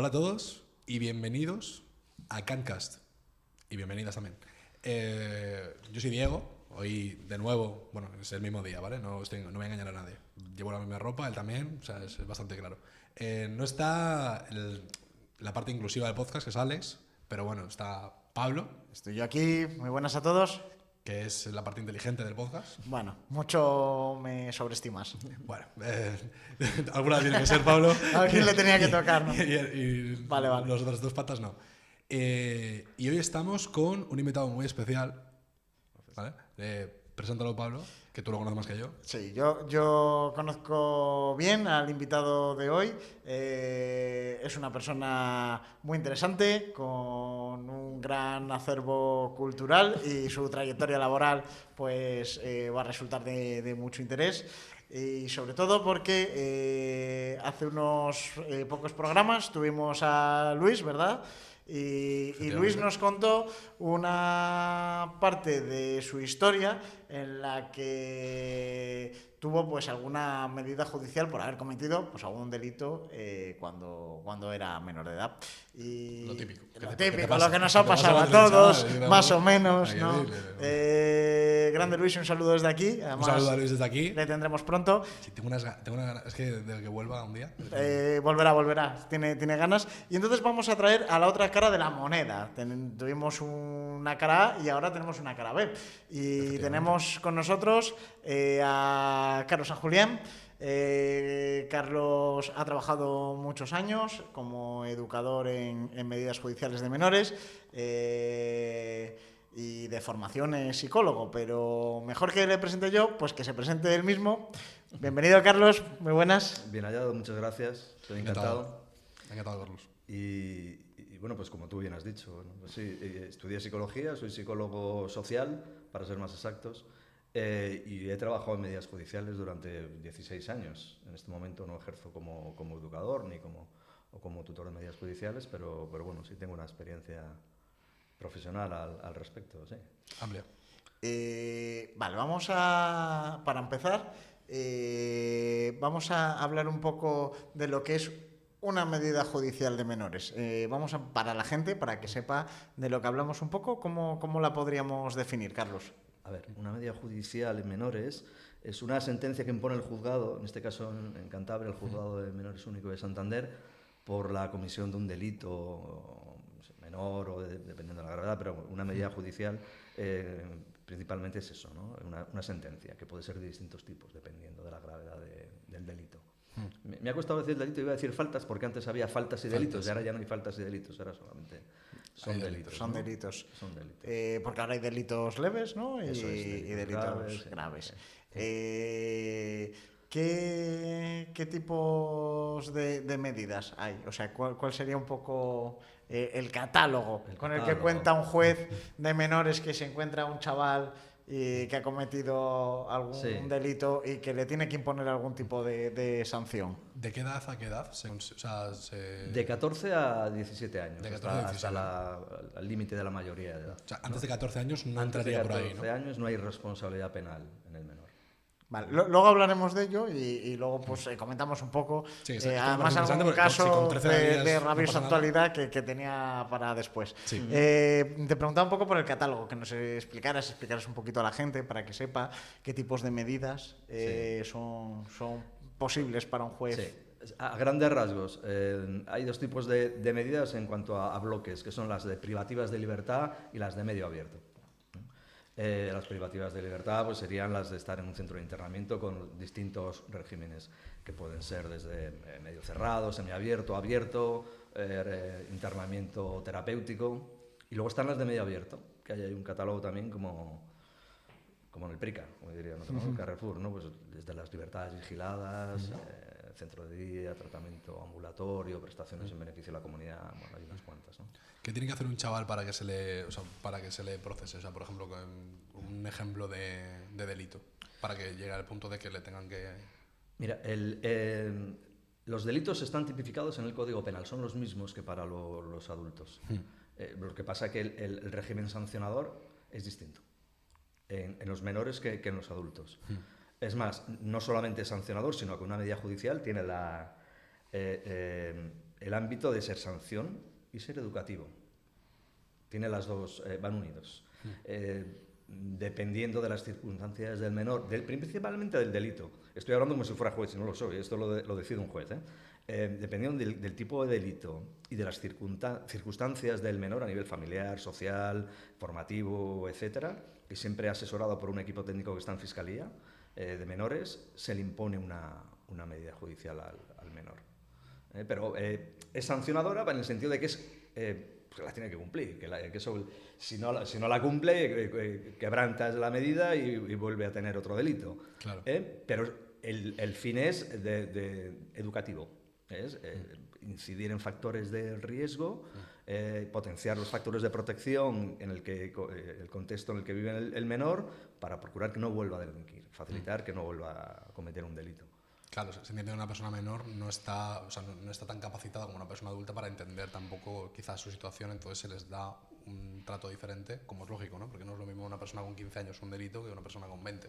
Hola a todos y bienvenidos a Cancast. Y bienvenidas también. Yo soy Diego, hoy de nuevo, bueno, es el mismo día, ¿vale? No voy a engañar a nadie. Llevo la misma ropa, él también, o sea, es bastante claro. No está la parte inclusiva del podcast, que es Alex, pero bueno, está Pablo. Estoy yo aquí, muy buenas a todos. Que es la parte inteligente del podcast. Bueno, mucho me sobreestimas. Bueno, alguna tiene que ser Pablo. A quién le tenía que tocar, ¿no? Vale. Vale. Los otros dos patas no. Y hoy estamos con un invitado muy especial. ¿Vale? Preséntalo, Pablo, que tú lo conoces más que yo. Sí, yo conozco bien al invitado de hoy. Es una persona muy interesante, con un gran acervo cultural y su trayectoria laboral pues va a resultar de mucho interés. Y sobre todo porque hace unos pocos programas tuvimos a Luis, ¿verdad? Y Luis nos contó una parte de su historia en la que tuvo pues alguna medida judicial por haber cometido pues algún delito cuando era menor de edad. Y lo típico. Lo que nos ha pasado a todos, más o menos, ¿no? Grande Luis, un saludo desde aquí. Además, un saludo a Luis desde aquí. Le tendremos pronto. Sí, tengo unas ganas, es que de que vuelva un día. Volverá. Tiene ganas. Y entonces vamos a traer a la otra cara de la moneda. Tuvimos una cara A y ahora tenemos una cara B. Y tenemos con nosotros a Carlos San Julián. Carlos ha trabajado muchos años como educador en medidas judiciales de menores y de formación es psicólogo, pero mejor que le presente yo, pues que se presente él mismo. Bienvenido, Carlos, muy buenas. Bien hallado, muchas gracias, estoy encantado. Encantado, Carlos. Y bueno, pues como tú bien has dicho, ¿no? Pues sí, estudié psicología, soy psicólogo social, para ser más exactos. Y he trabajado en medidas judiciales durante 16 años. En este momento no ejerzo como educador ni como tutor de medidas judiciales, pero bueno, sí tengo una experiencia profesional al respecto, sí. Amplia. Vale, para empezar, vamos a hablar un poco de lo que es una medida judicial de menores. Para la gente, para que sepa de lo que hablamos un poco, ¿cómo la podríamos definir, Carlos? A ver, una medida judicial en menores es una sentencia que impone el juzgado, en este caso en Cantabria, el Juzgado de Menores Único de Santander, por la comisión de un delito menor o dependiendo de la gravedad, pero una medida judicial principalmente es eso, ¿no? Una sentencia que puede ser de distintos tipos dependiendo de la gravedad del delito. Me ha costado decir delito, iba a decir faltas porque antes había faltas y delitos y ahora ya no hay faltas y delitos, ahora solamente son delitos. Son ¿no? delitos. Son delitos. Porque ahora hay delitos leves, ¿no? Eso es, y delitos graves. ¿Qué tipos de medidas hay? O sea, ¿cuál sería un poco el catálogo con el que cuenta un juez de menores que se encuentra un chaval que ha cometido algún delito y que le tiene que imponer algún tipo de sanción? ¿De qué edad a qué edad? De 14 a 17 años, de 14 a 17. hasta el límite de la mayoría de edad. O sea, antes de 14 años no entraría por ahí, ¿no? Antes de 14 años no hay responsabilidad penal en el menor. Vale, luego hablaremos de ello y luego pues comentamos un poco, sí, además algún caso de rabiosa actualidad que tenía para después. Sí. Te preguntaba un poco por el catálogo, que nos explicaras un poquito a la gente para que sepa qué tipos de medidas son posibles para un juez. Sí. A grandes rasgos, hay dos tipos de medidas en cuanto a bloques, que son las de privativas de libertad y las de medio abierto. Las privativas de libertad pues, serían las de estar en un centro de internamiento con distintos regímenes, que pueden ser desde medio cerrado, semiabierto, abierto, internamiento terapéutico. Y luego están las de medio abierto, que hay un catálogo también como en el PRICA, como diría el Carrefour, ¿no? Pues desde las libertades vigiladas, centro de día, tratamiento ambulatorio, prestaciones en beneficio de la comunidad, bueno, hay unas cuantas, ¿no? ¿Qué tiene que hacer un chaval para que se le procese? O sea, por ejemplo, un ejemplo de delito, para que llegue al punto de que le tengan que... Mira, los delitos están tipificados en el Código Penal, son los mismos que para los adultos. Lo que pasa es que el régimen sancionador es distinto en los menores que en los adultos. Es más, no solamente es sancionador, sino que una medida judicial tiene el ámbito de ser sanción y ser educativo. Tiene las dos, van unidos. Dependiendo de las circunstancias del menor, principalmente del delito. Estoy hablando como si fuera juez, y no lo soy, esto lo decide un juez. Dependiendo del tipo de delito y de las circunstancias del menor a nivel familiar, social, formativo, etcétera, que siempre asesorado por un equipo técnico que está en Fiscalía de Menores, se le impone una medida judicial al menor. Pero es sancionadora en el sentido de que pues la tiene que cumplir, que eso, si no la cumple, quebrantas la medida y vuelve a tener otro delito. Claro. Pero el fin es educativo. Es incidir en factores de riesgo, potenciar los factores de protección en el contexto en el que vive el menor para procurar que no vuelva a delinquir, facilitar que no vuelva a cometer un delito. Claro, se entiende que una persona menor no está tan capacitada como una persona adulta para entender tampoco quizás su situación, entonces se les da un trato diferente, como es lógico, ¿no? Porque no es lo mismo una persona con 15 años un delito que una persona con 20.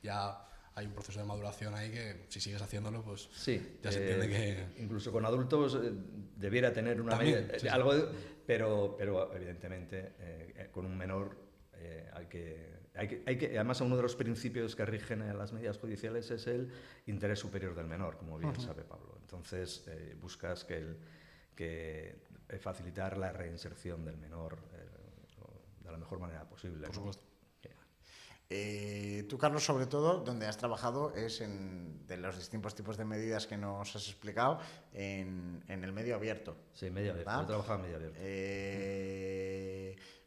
Ya hay un proceso de maduración ahí que si sigues haciéndolo, pues sí, ya se entiende que... Incluso con adultos debiera tener una También, medida, sí, algo, pero evidentemente con un menor hay que, además uno de los principios que rigen a las medidas judiciales es el interés superior del menor, como bien sabe Pablo. Entonces buscas que facilitar la reinserción del menor de la mejor manera posible. Por supuesto. Tú, Carlos, sobre todo, donde has trabajado es de los distintos tipos de medidas que nos has explicado en el medio abierto. Sí, medio abierto. Yo he trabajado en medio abierto.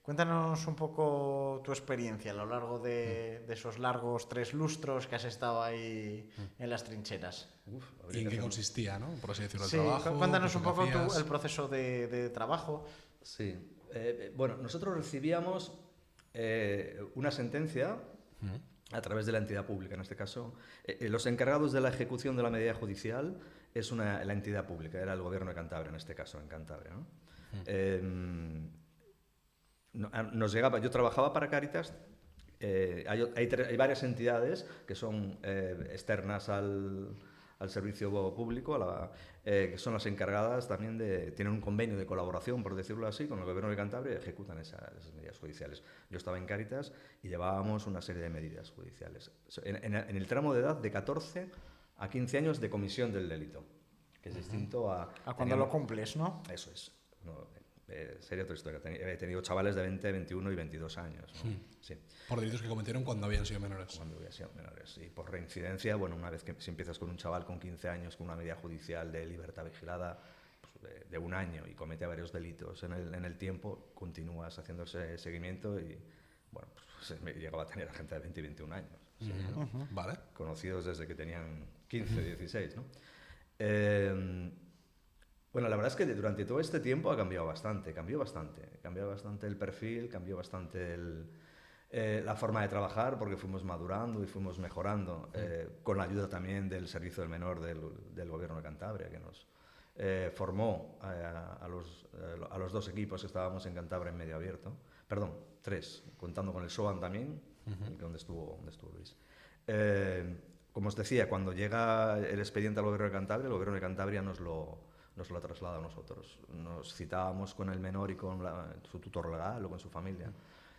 Cuéntanos un poco tu experiencia a lo largo de esos largos 3 lustros que has estado ahí en las trincheras. ¿Y en qué consistía, no? Por así decirlo, el Sí, trabajo. cuéntanos un poco el proceso de trabajo. Sí. Bueno, nosotros recibíamos una sentencia a través de la entidad pública, en este caso. Los encargados de la ejecución de la medida judicial es la entidad pública, era el Gobierno de Cantabria, en este caso, en Cantabria, ¿no? Nos llegaba, yo trabajaba para Cáritas, hay varias entidades que son externas al servicio público, que son las encargadas también tienen un convenio de colaboración, por decirlo así, con el Gobierno de Cantabria y ejecutan esas medidas judiciales. Yo estaba en Cáritas y llevábamos una serie de medidas judiciales. En el tramo de edad de 14 a 15 años de comisión del delito, que es distinto a cuando lo cumples, ¿no? Eso es. Sería otra historia. He tenido chavales de 20, 21 y 22 años. ¿no? Sí. Por delitos que cometieron cuando habían sido menores. Cuando habían sido menores. Y por reincidencia, bueno, una vez que si empiezas con un chaval con 15 años con una medida judicial de libertad vigilada pues, de 1 año y comete varios delitos en el tiempo, continúas haciendo ese seguimiento y, bueno, pues me llegaba a tener a gente de 20 y 21 años. ¿Sí, ¿no? Vale. Conocidos desde que tenían 15, 16, ¿no? Bueno, la verdad es que durante todo este tiempo ha cambiado bastante el perfil, cambió bastante la forma de trabajar porque fuimos madurando y fuimos mejorando con la ayuda también del Servicio del Menor del Gobierno de Cantabria que nos formó a los 2 equipos que estábamos en Cantabria en medio abierto, perdón, 3, contando con el SOAN también, donde estuvo Luis. Como os decía, cuando llega el expediente al Gobierno de Cantabria, el Gobierno de Cantabria nos lo traslada a nosotros. Nos citábamos con el menor y con su tutor legal o con su familia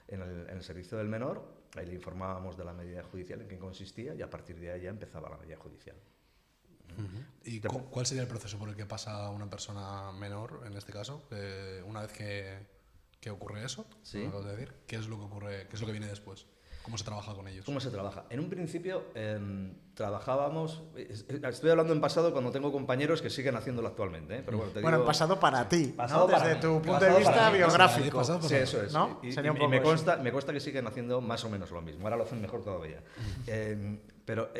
en el servicio del menor, ahí le informábamos de la medida judicial en qué consistía y a partir de ahí ya empezaba la medida judicial. ¿Y cuál sería el proceso por el que pasa una persona menor, en este caso, una vez que ocurre eso? Sí. ¿Me acabas de decir? ¿Qué es lo que ocurre? ¿Qué es lo que viene después? ¿Cómo se trabaja con ellos? ¿Cómo se trabaja? En un principio trabajábamos, estoy hablando en pasado cuando tengo compañeros que siguen haciéndolo actualmente, pero bueno, en pasado para ti, pasado ¿no? para Desde mí. tu punto Pasado de vista para mí. biográfico. Sí, eso es. ¿No? Sería un poco me consta que siguen haciendo más o menos lo mismo, ahora lo hacen mejor todavía. Pero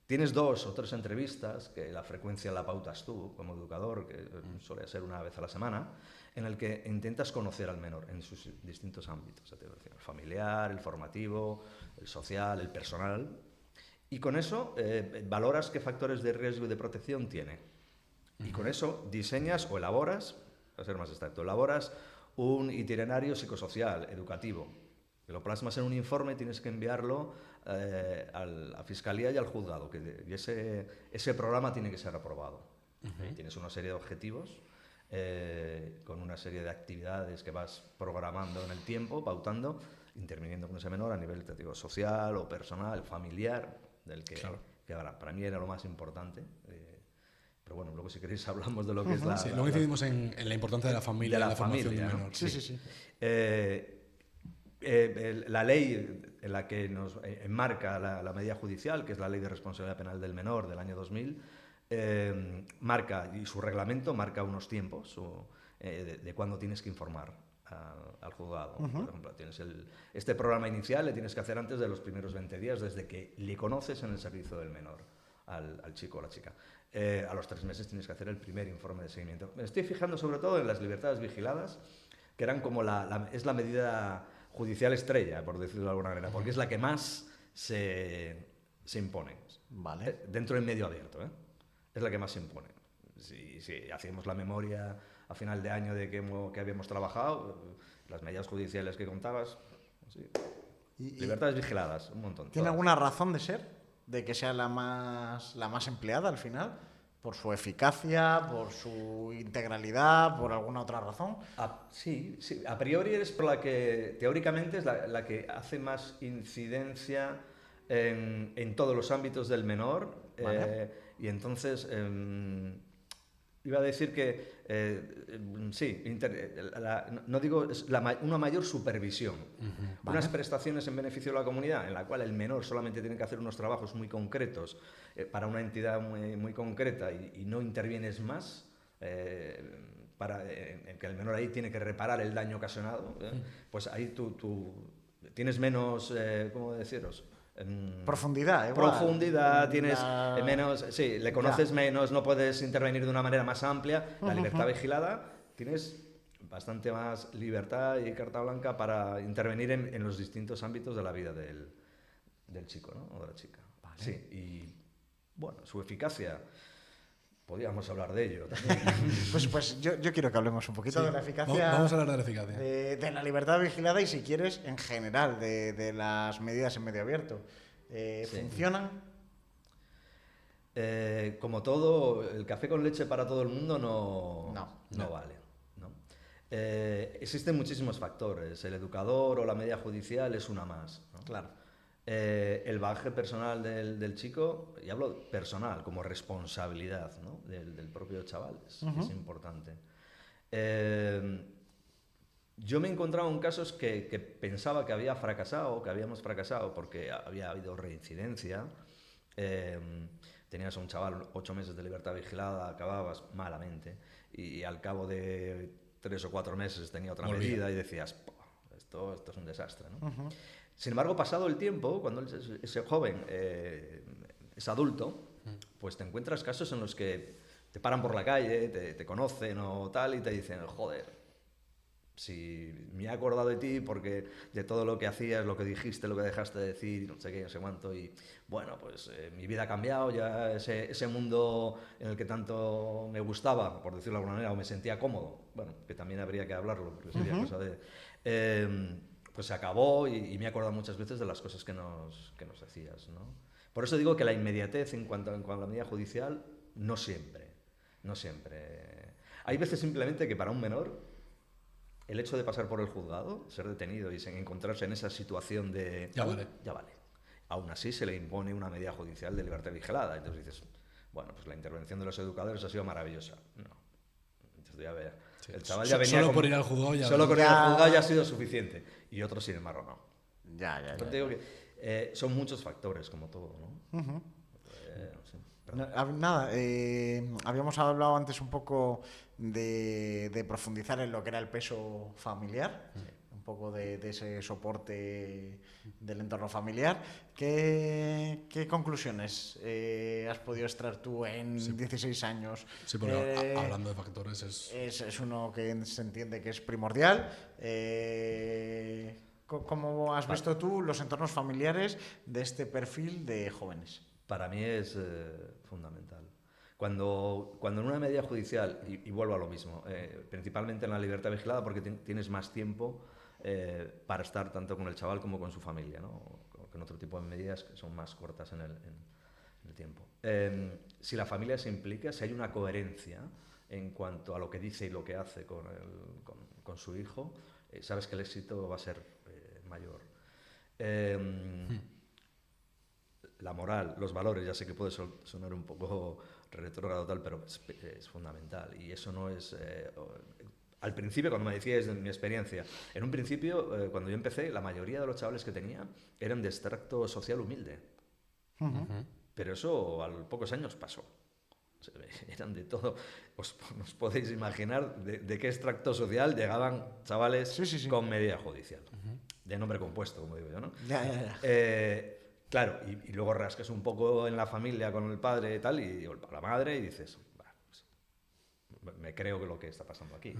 tienes 2 o 3 entrevistas, que la frecuencia la pautas tú como educador, que suele ser una vez a la semana, en el que intentas conocer al menor en sus distintos ámbitos, el familiar, el formativo, el social, el personal, y con eso valoras qué factores de riesgo y de protección tiene. Y con eso diseñas o elaboras, para ser más exacto, elaboras un itinerario psicosocial, educativo, que lo plasmas en un informe y tienes que enviarlo a la Fiscalía y al juzgado, y ese programa tiene que ser aprobado. Tienes una serie de objetivos con una serie de actividades que vas programando en el tiempo, pautando, interviniendo con ese menor a nivel, te digo, social o personal, familiar, del que, Claro. que ahora, para mí era lo más importante. Pero bueno, luego si queréis hablamos de lo que es la... Sí, luego incidimos en la importancia de la familia, de en la la formación familia, de un ¿no? menor. Sí. La ley en la que nos enmarca la medida judicial, que es la Ley de Responsabilidad Penal del Menor del año 2000, marca, y su reglamento marca unos tiempos de cuándo tienes que informar al juzgado. Por ejemplo, tienes este programa inicial le tienes que hacer antes de los primeros 20 días, desde que le conoces en el servicio del menor al chico o la chica. A los 3 meses tienes que hacer el primer informe de seguimiento. Me estoy fijando sobre todo en las libertades vigiladas, que eran como es la medida judicial estrella, por decirlo de alguna manera, porque es la que más se impone. Vale. Dentro del medio abierto, ¿eh? Es la que más se impone. Si hacíamos la memoria a final de año de que habíamos trabajado, las medidas judiciales que contabas, sí. Libertades vigiladas, un montón. ¿Tiene todas. alguna razón de ser? ¿De que sea la más empleada al final? ¿Por su eficacia, por su integralidad, por alguna otra razón? Sí, a priori es por la que, teóricamente, es la que hace más incidencia en todos los ámbitos del menor. Vale. Y entonces, iba a decir que, sí, no digo, es una mayor supervisión. Vale. Unas prestaciones en beneficio de la comunidad, en la cual el menor solamente tiene que hacer unos trabajos muy concretos para una entidad muy concreta y no intervienes más, en que el menor ahí tiene que reparar el daño ocasionado, pues ahí tú tienes menos, ¿cómo deciros? Profundidad, igual. Profundidad, tienes menos, sí, le conoces Ya. menos, no puedes intervenir de una manera más amplia. La libertad vigilada, tienes bastante más libertad y carta blanca para intervenir en los distintos ámbitos de la vida del chico, ¿no? O de la chica. Vale. Sí, y bueno, su eficacia, podríamos hablar de ello también. Pues yo quiero que hablemos un poquito Sí. de la eficacia. Vamos a hablar de la eficacia. De la libertad vigilada y, si quieres, en general, de las medidas en medio abierto. Sí. ¿Funcionan? Como todo, el café con leche para todo el mundo no vale, ¿no? Existen muchísimos factores. El educador o la medida judicial es una más, ¿no? Claro. El bagaje personal del chico, y hablo personal, como responsabilidad, ¿no? del propio chaval, es importante. Yo me he encontrado en casos que pensaba que había fracasado, que habíamos fracasado porque había habido reincidencia. Tenías a un chaval 8 meses de libertad vigilada, acababas malamente, y al cabo de 3 o 4 meses tenía otra medida y decías, esto es un desastre, ¿no? Sin embargo, pasado el tiempo, cuando ese joven es adulto, pues te encuentras casos en los que te paran por la calle, te conocen o tal, y te dicen, joder, si me he acordado de ti porque de todo lo que hacías, lo que dijiste, lo que dejaste de decir, no sé qué, no sé cuánto, y bueno, pues mi vida ha cambiado, ya ese mundo en el que tanto me gustaba, por decirlo de alguna manera, o me sentía cómodo, bueno, que también habría que hablarlo, porque sería cosa de... pues se acabó y me he acordado muchas veces de las cosas que nos decías, ¿no? Por eso digo que la inmediatez en cuanto a la medida judicial, no siempre. Hay veces simplemente que para un menor, el hecho de pasar por el juzgado, ser detenido y encontrarse en esa situación de... Ya vale. Aún así se le impone una medida judicial de libertad vigilada. Entonces dices, bueno, pues la intervención de los educadores ha sido maravillosa. No. Entonces ya ver. Sí. El chaval ya venía solo por ir al juzgado ya... Solo con ir al juzgado ya ha sido suficiente. Y otros, sin embargo, no. Ya. Entonces digo que son muchos factores, como todo, ¿no? Sí, Nada, habíamos hablado antes un poco de profundizar en lo que era el peso familiar, un poco de ese soporte del entorno familiar. ¿Qué conclusiones has podido extraer tú en 16 años? Sí, porque hablando de factores Es uno que se entiende que es primordial. ¿Cómo has visto tú los entornos familiares de este perfil de jóvenes? Para mí es fundamental. Cuando en una medida judicial, y vuelvo a lo mismo, principalmente en la libertad vigilada, porque tienes más tiempo para estar tanto con el chaval como con su familia, ¿no? Con otro tipo de medidas que son más cortas en el tiempo. Si la familia se implica, si hay una coherencia en cuanto a lo que dice y lo que hace con su hijo, sabes que el éxito va a ser mayor. La moral, los valores, ya sé que puede sonar un poco retrógrado tal, pero es fundamental. Y eso no es... al principio, cuando me decías de mi experiencia, en un principio, cuando yo empecé, la mayoría de los chavales que tenía eran de extracto social humilde. Pero eso a los pocos años pasó. Eran de todo. Os podéis imaginar de qué extracto social llegaban chavales con medida judicial. De nombre compuesto, como digo yo, ¿no? Claro, y luego rascas un poco en la familia con el padre y tal, y la madre, y dices, pues, me creo que lo que está pasando aquí.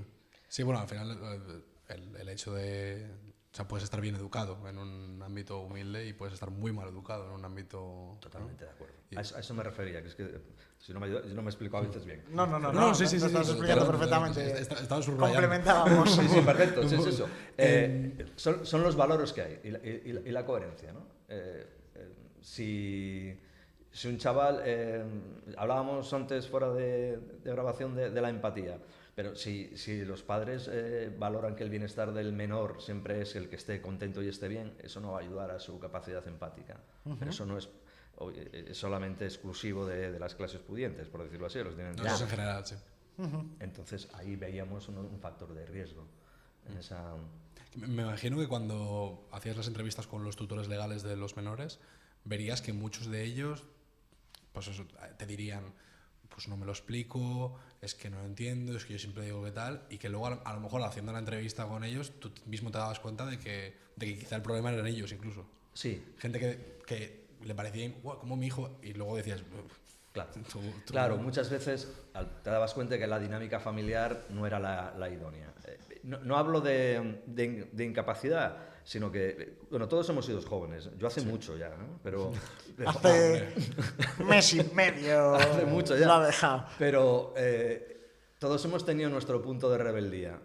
Sí, bueno, al final el hecho de... O sea, puedes estar bien educado en un ámbito humilde y puedes estar muy mal educado en un ámbito... Totalmente de acuerdo. A eso me refería, que es que si no me explico a veces bien. No, sí, estás explicando perfectamente. Estaba subrayando. Complementábamos. Sí, perfecto, sí, es eso. Son los valores que hay y la coherencia, ¿no? Si un chaval, hablábamos antes fuera de grabación de la empatía, pero si los padres valoran que el bienestar del menor siempre es el que esté contento y esté bien, eso no va a ayudar a su capacidad empática. Pero eso no es solamente exclusivo de las clases pudientes, por decirlo así. Los tienen No, eso es en general, sí. Entonces ahí veíamos un factor de riesgo en esa... Me imagino que cuando hacías las entrevistas con los tutores legales de los menores, verías que muchos de ellos, pues eso, te dirían, pues no me lo explico, es que no lo entiendo, es que yo siempre digo que tal, y que luego a lo mejor haciendo la entrevista con ellos, tú mismo te dabas cuenta de que quizá el problema eran ellos incluso. Sí. Gente que le parecía, wow, como mi hijo, y luego decías... Claro, claro, muchas veces te dabas cuenta que la dinámica familiar no era la idónea. No hablo de incapacidad, sino que, bueno, todos hemos sido jóvenes. Yo hace mucho ya, ¿no? Pero hace mes y medio hace mucho ya. lo ha dejado. Pero todos hemos tenido nuestro punto de rebeldía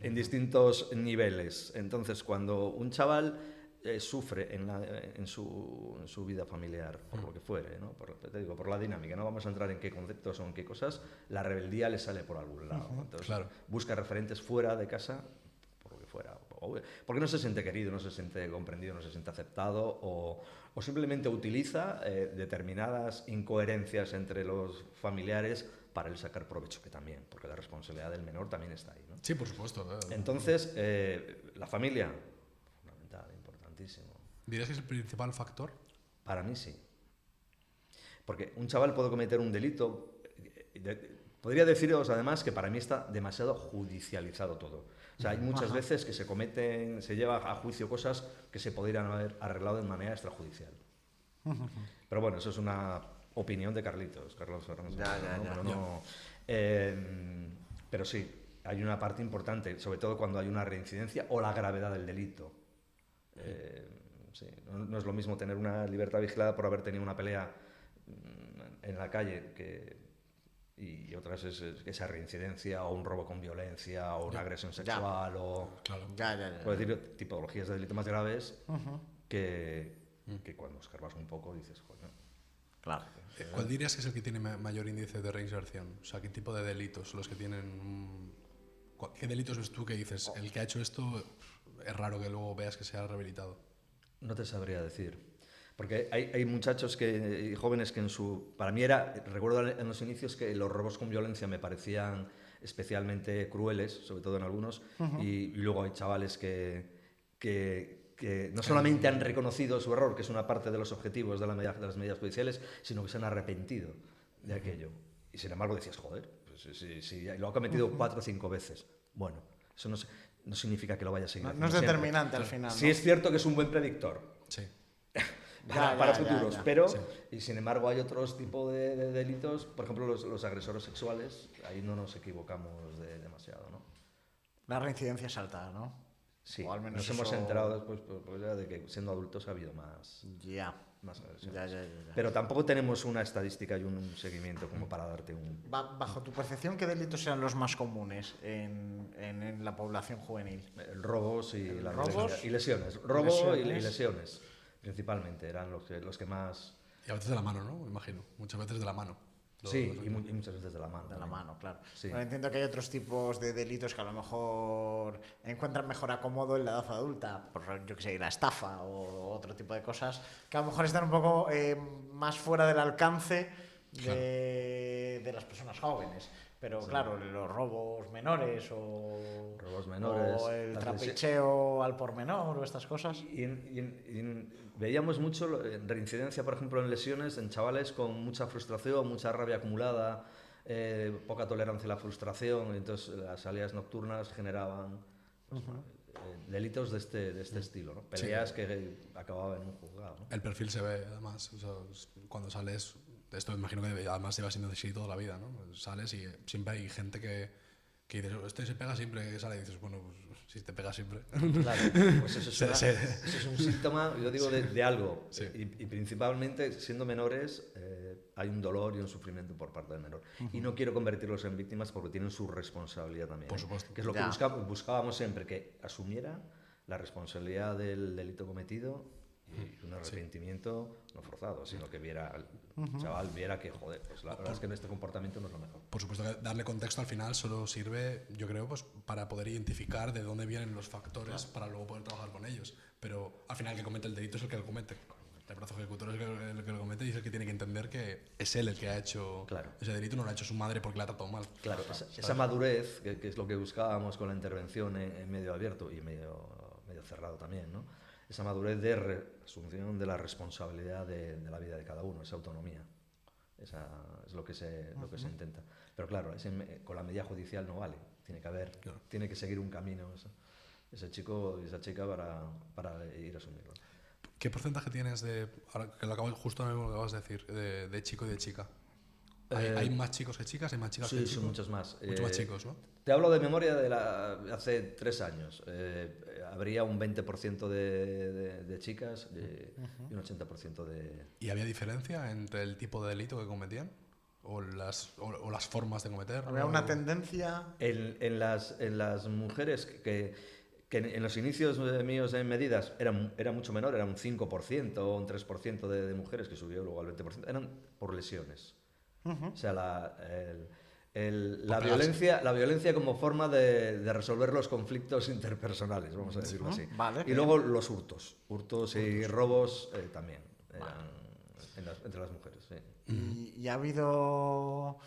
en distintos niveles. Entonces, cuando un chaval sufre en su vida familiar, por lo que fuere, ¿no? Te digo, por la dinámica, no vamos a entrar en qué conceptos o en qué cosas, la rebeldía le sale por algún lado. Entonces, busca referentes fuera de casa, por lo que fuera, porque no se siente querido, no se siente comprendido, no se siente aceptado, o simplemente utiliza determinadas incoherencias entre los familiares para el sacar provecho, que también, porque la responsabilidad del menor también está ahí, ¿no? Sí, por supuesto. Entonces, la familia, fundamental, importantísimo. ¿Dirías que es el principal factor? Para mí sí. Porque un chaval puede cometer un delito. Podría deciros además que para mí está demasiado judicializado todo. O sea, hay muchas veces que se lleva a juicio cosas que se podrían haber arreglado de manera extrajudicial. Pero bueno, eso es una opinión de Carlos Fernández. Pero sí, hay una parte importante, sobre todo cuando hay una reincidencia o la gravedad del delito. Sí, no es lo mismo tener una libertad vigilada por haber tenido una pelea en la calle y otras es esa reincidencia o un robo con violencia o una agresión sexual por decir tipologías de delitos más graves que cuando escarbas un poco dices, coño. Claro. ¿Cuál dirías que es el que tiene mayor índice de reinserción? O sea, ¿qué tipo de delitos los que tienen? ¿Qué delitos ves tú que dices, el que ha hecho esto es raro que luego veas que sea rehabilitado? No te sabría decir. Porque hay muchachos y jóvenes que para mí recuerdo en los inicios que los robos con violencia me parecían especialmente crueles, sobre todo en algunos, y luego hay chavales que no solamente han reconocido su error, que es una parte de los objetivos de las medidas judiciales, sino que se han arrepentido de aquello. Y sin embargo decías, joder, pues, si lo ha cometido 4 o 5 veces. Bueno, eso no significa que lo vaya a seguir haciendo no es determinante al final. Sí, es cierto que es un buen predictor. Sí. Para futuros, pero y sin embargo hay otros tipos de delitos, por ejemplo los agresores sexuales, ahí no nos equivocamos demasiado, ¿no? La reincidencia es alta, ¿no? Sí, o al menos nos hemos enterado después de que siendo adultos ha habido más agresiones. Pero tampoco tenemos una estadística y un seguimiento como para darte un... Bajo tu percepción, ¿qué delitos eran los más comunes en la población juvenil? Robos y lesiones. Robo y lesiones. Principalmente eran los que más Y a veces de la mano, ¿no? Me imagino. Muchas veces de la mano. Sí, y muchas veces de la mano. De la también. mano, claro. Sí. Bueno, entiendo que hay otros tipos de delitos que a lo mejor encuentran mejor acomodo en la edad adulta, por yo que sé, la estafa o otro tipo de cosas, que a lo mejor están un poco más fuera del alcance de las personas jóvenes. Pero claro, los robos menores o el las trapicheo al por menor o estas cosas. Veíamos mucho reincidencia, por ejemplo, en lesiones en chavales con mucha frustración, mucha rabia acumulada, poca tolerancia a la frustración. Entonces las salidas nocturnas generaban delitos de este estilo, ¿no? Peleas que acababan en un juzgado, ¿no? El perfil se ve, además. O sea, cuando sales, esto imagino que además lleva siendo así toda la vida, ¿no? Sales y siempre hay gente que dices, este se pega siempre que sale, y dices, bueno, pues si te pega siempre. Claro, pues eso es un síntoma, yo digo, de algo. Sí. Y principalmente, siendo menores, hay un dolor y un sufrimiento por parte del menor. Y no quiero convertirlos en víctimas porque tienen su responsabilidad también. Por supuesto. Que es lo que buscábamos siempre, que asumiera la responsabilidad del delito cometido y un arrepentimiento no forzado, sino que viera, el chaval viera que, joder, pues la verdad es que en este comportamiento no es lo mejor. Por supuesto que darle contexto al final solo sirve, yo creo, pues para poder identificar de dónde vienen los factores para luego poder trabajar con ellos. Pero al final el que comete el delito es el que lo comete. El brazo ejecutor es el que lo comete y es el que tiene que entender que es él el que ha hecho ese delito, no lo ha hecho su madre porque la ha tratado mal. Claro, esa madurez, que es lo que buscábamos con la intervención en medio abierto y medio cerrado también, ¿no? Esa madurez de asunción de la responsabilidad de la vida de cada uno, esa autonomía. Esa es lo que se intenta. Pero claro, con la medida judicial no vale. Tiene que seguir un camino ese chico y esa chica para ir a asumirlo. ¿Qué porcentaje tienes ahora que justo lo acabas de decir, de chico y de chica? ¿Hay más chicos que chicas? ¿Hay más chicas que chicos? Sí, son muchos más. Muchos más chicos, ¿no? Te hablo de memoria de hace 3 años. Habría un 20% de chicas y un 80% de... ¿Y había diferencia entre el tipo de delito que cometían? ¿O las formas de cometer? ¿Había una tendencia? En las mujeres que en los inicios míos en medidas era mucho menor, era un 5% o un 3% de mujeres, que subió luego al 20%, eran por lesiones. O sea, la violencia como forma de resolver los conflictos interpersonales, vamos a decirlo así. Vale, y luego los hurtos y robos también eran entre las mujeres. Sí. ¿Y ha habido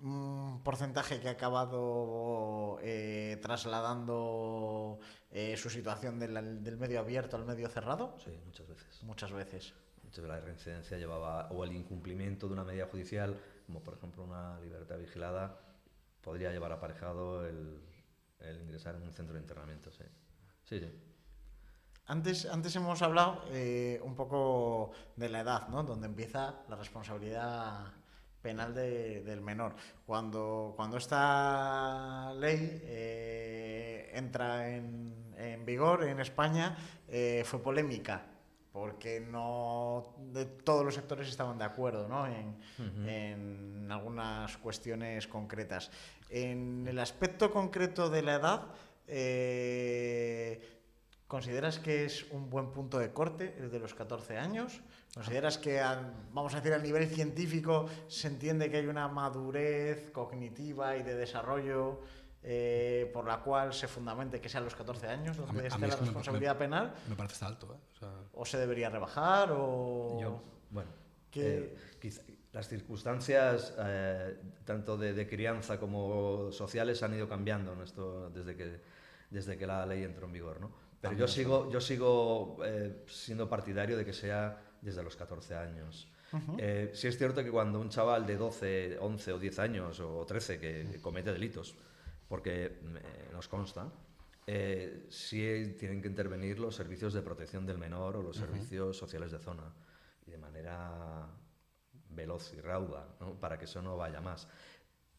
un porcentaje que ha acabado trasladando su situación del medio abierto al medio cerrado? Sí, muchas veces. Muchas veces. Muchas veces la reincidencia llevaba, o el incumplimiento de una medida judicial, como por ejemplo una libertad vigilada, podría llevar aparejado el ingresar en un centro de internamiento. Sí. Sí. Antes hemos hablado un poco de la edad, ¿no? Donde empieza la responsabilidad penal del menor. Cuando esta ley entra en vigor en España, fue polémica, porque no todos los sectores estaban de acuerdo, ¿no? en algunas cuestiones concretas. En el aspecto concreto de la edad, ¿consideras que es un buen punto de corte el de los 14 años? ¿Consideras que, vamos a decir, a nivel científico se entiende que hay una madurez cognitiva y de desarrollo por la cual se fundamente que sean los 14 años donde esté la responsabilidad penal? Me parece que está alto, ¿eh? O sea... ¿O se debería rebajar? Las circunstancias, tanto de crianza como sociales, han ido cambiando desde que la ley entró en vigor, ¿no? Pero yo sigo siendo partidario de que sea desde los 14 años. Sí es cierto que cuando un chaval de 12, 11 o 10 años o 13 que comete delitos, porque nos consta, sí tienen que intervenir los servicios de protección del menor o los servicios sociales de zona, y de manera veloz y rauda, ¿no? Para que eso no vaya más.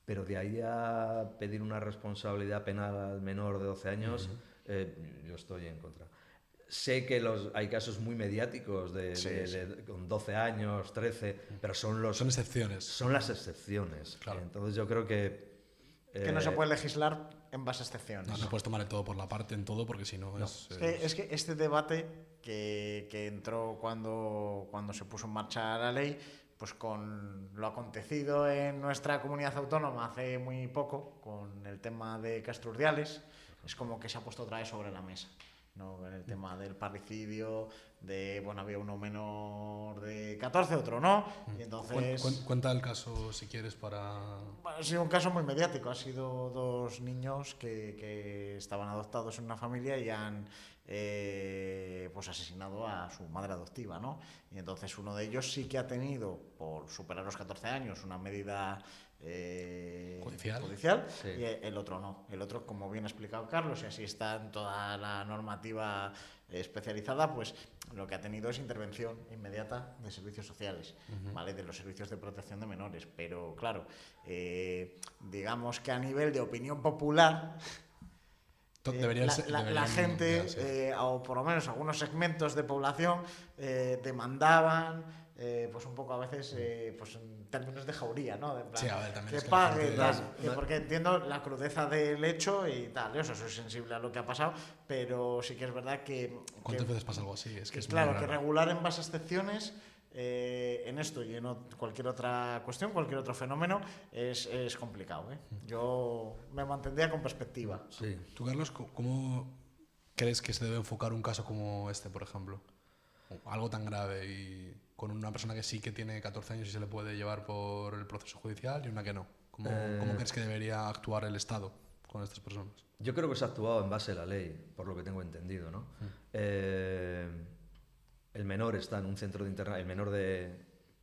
Pero de ahí a pedir una responsabilidad penal al menor de 12 años, yo estoy en contra. Sé que hay casos muy mediáticos con 12 años, 13, pero son excepciones. Son las excepciones. Claro. Entonces yo creo que no se puede legislar en base a excepciones. No puedes tomar el todo por la parte en todo, porque si no, es que este debate que entró cuando se puso en marcha la ley, pues con lo acontecido en nuestra comunidad autónoma hace muy poco, con el tema de Castro Urdiales, es como que se ha puesto otra vez sobre la mesa, ¿no? En el tema del parricidio, bueno, había uno menor de 14, otro no, y entonces... Cuenta el caso, si quieres, para... Bueno, ha sido un caso muy mediático, ha sido 2 niños que estaban adoptados en una familia y han pues asesinado a su madre adoptiva, ¿no? Y entonces uno de ellos sí que ha tenido, por superar los 14 años, una medida judicial sí. Y el otro no. El otro, como bien ha explicado Carlos, y así está en toda la normativa especializada, pues lo que ha tenido es intervención inmediata de servicios sociales, ¿vale? De los servicios de protección de menores. Pero claro, digamos que a nivel de opinión popular, la gente, o por lo menos algunos segmentos de población, demandaban pues un poco a veces pues en términos de jauría, ¿no? De plan, sí, a ver, también que es que pague, la gente tal, porque entiendo la crudeza del hecho y tal, yo soy sensible a lo que ha pasado, pero sí que es verdad que... ¿Cuántas veces pasa algo así? Es que es claro, muy que raro. regular en base a excepciones en esto y en cualquier otra cuestión, cualquier otro fenómeno, es complicado, ¿eh? Yo me mantendría con perspectiva. Sí. Tú, Carlos, ¿cómo crees que se debe enfocar un caso como este, por ejemplo? Algo tan grave y con una persona que sí que tiene 14 años y se le puede llevar por el proceso judicial y una que no. ¿Cómo crees que debería actuar el Estado con estas personas? Yo creo que se ha actuado en base a la ley, por lo que tengo entendido, ¿no? El menor está en un centro de internamiento, el menor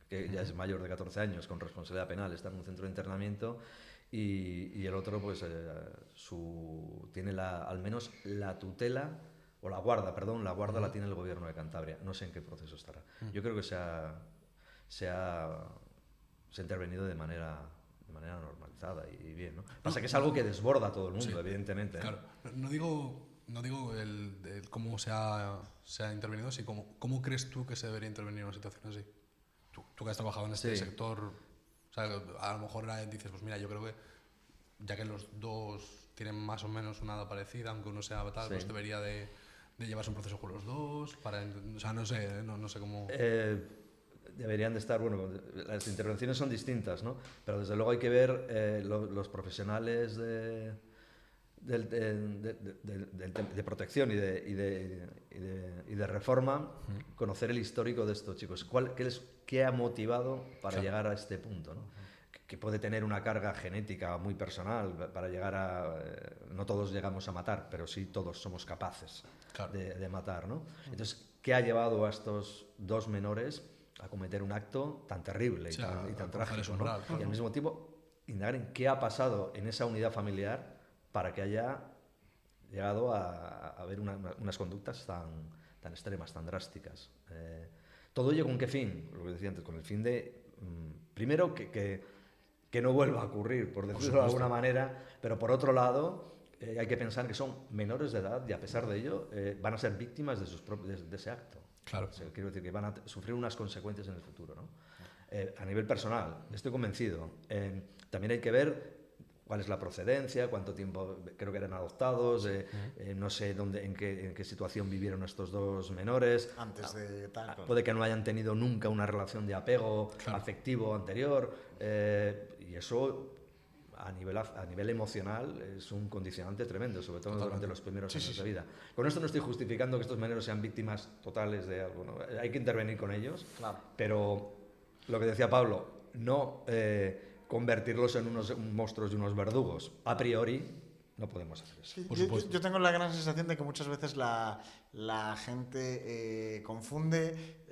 que ya es mayor de 14 años con responsabilidad penal está en un centro de internamiento y el otro pues tiene al menos la tutela o la guarda la tiene el gobierno de Cantabria. No sé en qué proceso estará. Yo creo que se ha intervenido de manera normalizada y bien, ¿no? Pasa que es algo que desborda a todo el mundo, Sí, evidentemente, ¿eh? Claro, no digo el cómo se ha intervenido, sino cómo crees tú que se debería intervenir en una situación así. Tú que has trabajado en este Sí. sector, o sea, a lo mejor dices, pues mira, yo creo que ya que los dos tienen más o menos una edad parecida, aunque uno sea tal, Sí. pues debería de llevarse un proceso con los dos, o sea, no sé, no sé cómo... Deberían de estar, bueno, las intervenciones son distintas, ¿no? Pero desde luego hay que ver los profesionales de protección y de reforma, conocer el histórico de estos chicos. ¿Qué ha motivado para llegar a este punto, ¿no? Que puede tener una carga genética muy personal para llegar a... no todos llegamos a matar, pero sí todos somos capaces de matar, ¿no? Entonces, ¿qué ha llevado a estos 2 menores a cometer un acto tan terrible y tan trágico, ¿no? Y al mismo tiempo, indagar en qué ha pasado en esa unidad familiar para que haya llegado a haber unas conductas tan extremas, tan drásticas. ¿Todo ello con qué fin? Lo que decía antes, con el fin de, primero, que no vuelva a ocurrir, por decirlo de alguna manera, pero por otro lado, hay que pensar que son menores de edad y a pesar de ello van a ser víctimas de ese acto. Claro. O sea, quiero decir que van a sufrir unas consecuencias en el futuro, ¿no? A nivel personal, estoy convencido. También hay que ver cuál es la procedencia, cuánto tiempo, creo que eran adoptados, no sé en qué situación vivieron estos 2 menores. Antes de tal. Puede que no hayan tenido nunca una relación de apego afectivo anterior, y eso a nivel emocional es un condicionante tremendo, sobre todo durante los primeros años de vida. Con esto no estoy justificando que estos menores sean víctimas totales de algo, ¿no? Hay que intervenir con ellos, pero lo que decía Pablo, no convertirlos en unos monstruos y unos verdugos. A priori no podemos hacer eso. Sí, yo tengo la gran sensación de que muchas veces la gente confunde